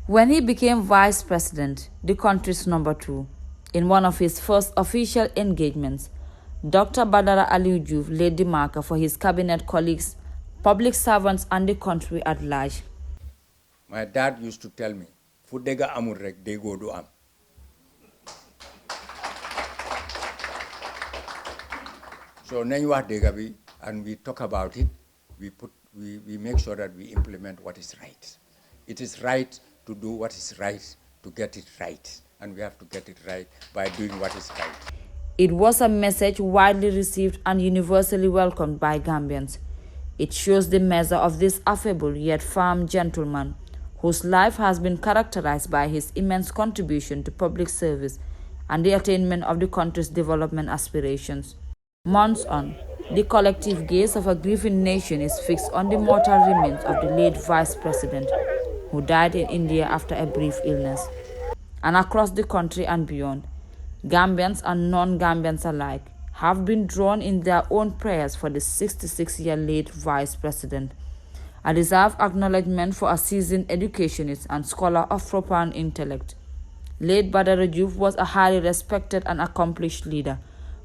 When he became vice president, the country's number 2, in one of his first official engagements, Dr. Badara Alieu Joof laid the marker for his cabinet colleagues, public servants, and the country at large. My dad used to tell me, "Fudega amul rek dego do am." So nañ wax dega bi, and we talk about it. We make sure that we implement what is right. It is right to do what is right, to get it right. And we have to get it right by doing what is right. It was a message widely received and universally welcomed by Gambians. It shows the measure of this affable yet firm gentleman, whose life has been characterized by his immense contribution to public service and the attainment of the country's development aspirations. Months on, the collective gaze of a grieving nation is fixed on the mortal remains of the late vice president, who died in India after a brief illness. And across the country and beyond, Gambians and non-Gambians alike have been drawn in their own prayers for the 66-year late vice president, a deserved acknowledgement for a seasoned educationist and scholar of profound intellect. Late Badara Joof was a highly respected and accomplished leader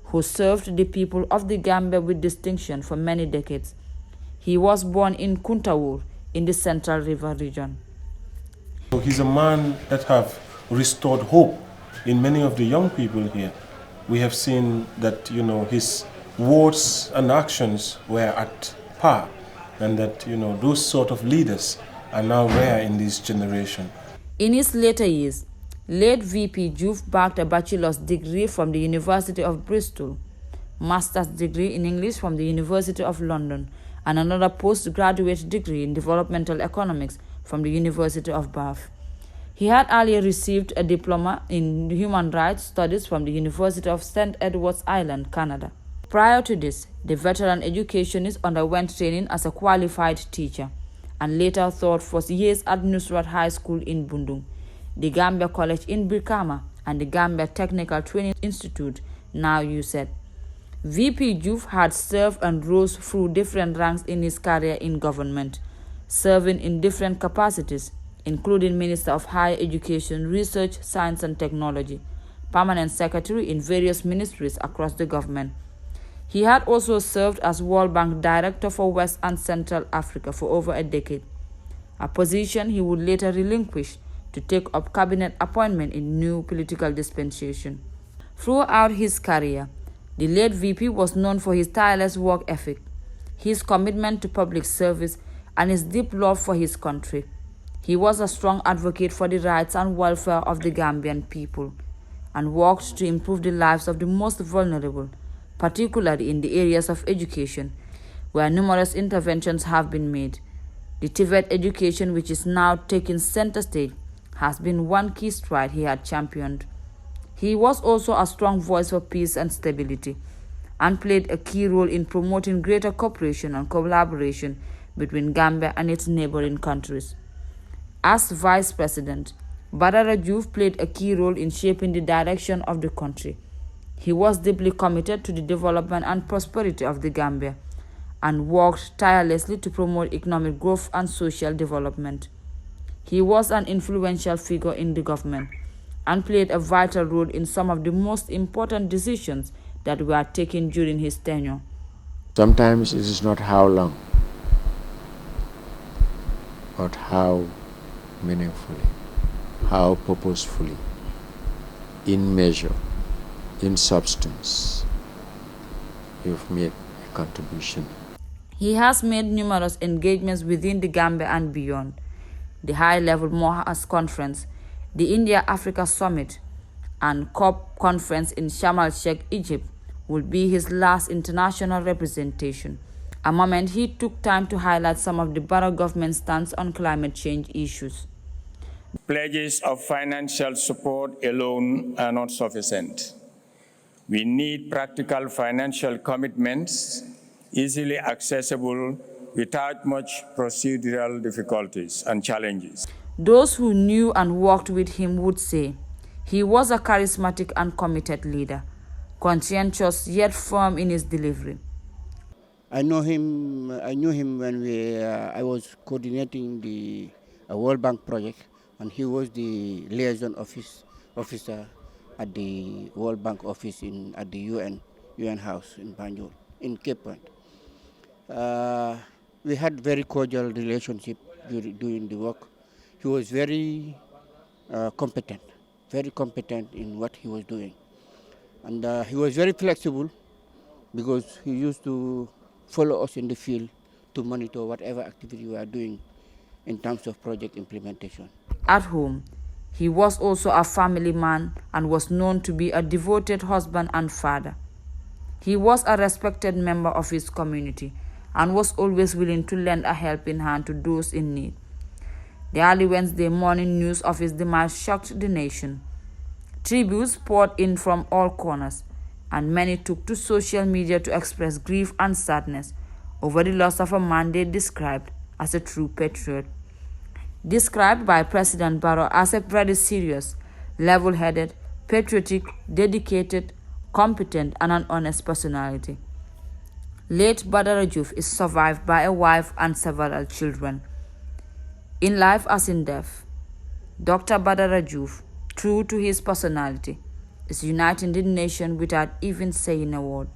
who served the people of the Gambia with distinction for many decades. He was born in Kuntawur in the Central River region. He's a man that have restored hope in many of the young people here. We have seen that, his words and actions were at par, and that, those sort of leaders are now rare in this generation. In his later years, late VP Joof backed a bachelor's degree from the University of Bristol, master's degree in English from the University of London, and another postgraduate degree in developmental economics from the University of Bath. He had earlier received a diploma in human rights studies from the University of St. Edward's Island, Canada. Prior to this, the veteran educationist underwent training as a qualified teacher and later taught for years at Nusrat High School in Bundung, the Gambia College in Brikama, and the Gambia Technical Training Institute, now USET. VP Joof had served and rose through different ranks in his career in government, serving in different capacities, including Minister of Higher Education, Research, Science and Technology, Permanent Secretary in various ministries across the government. He had also served as World Bank Director for West and Central Africa for over a decade, a position he would later relinquish to take up cabinet appointment in new political dispensation. Throughout his career, the late VP was known for his tireless work ethic, his commitment to public service, and his deep love for his country. He was a strong advocate for the rights and welfare of the Gambian people and worked to improve the lives of the most vulnerable, particularly in the areas of education, where numerous interventions have been made. The TVET education, which is now taking center stage, has been one key stride he had championed. He was also a strong voice for peace and stability and played a key role in promoting greater cooperation and collaboration between Gambia and its neighboring countries. As vice president, Badara Joof played a key role in shaping the direction of the country. He was deeply committed to the development and prosperity of the Gambia and worked tirelessly to promote economic growth and social development. He was an influential figure in the government and played a vital role in some of the most important decisions that were taken during his tenure. Sometimes it is not how long, but how meaningfully, how purposefully, in measure, in substance, you've made a contribution. He has made numerous engagements within the Gambia and beyond. The high-level Mohas Conference, the India-Africa Summit, and COP Conference in Sharm el-Sheikh, Egypt, will be his last international representation, a moment he took time to highlight some of the Barrow government's stance on climate change issues. Pledges of financial support alone are not sufficient. We need practical financial commitments, easily accessible, without much procedural difficulties and challenges. Those who knew and worked with him would say he was a charismatic and committed leader, conscientious yet firm in his delivery. I knew him when I was coordinating the World Bank project and he was the liaison officer at the World Bank office at the UN House in Banjul, in Cape Point. We had very cordial relationship doing the work. He was very competent in what he was doing. And he was very flexible because he used to follow us in the field to monitor whatever activity we are doing in terms of project implementation. At home, he was also a family man and was known to be a devoted husband and father. He was a respected member of his community and was always willing to lend a helping hand to those in need. The early Wednesday morning news of his demise shocked the nation. Tributes poured in from all corners, and many took to social media to express grief and sadness over the loss of a man they described as a true patriot. Described by President Barrow as a very serious, level-headed, patriotic, dedicated, competent, and an honest personality. Late Badara Joof is survived by a wife and several children. In life as in death, Dr. Badara Joof, true to his personality, is uniting the nation without even saying a word.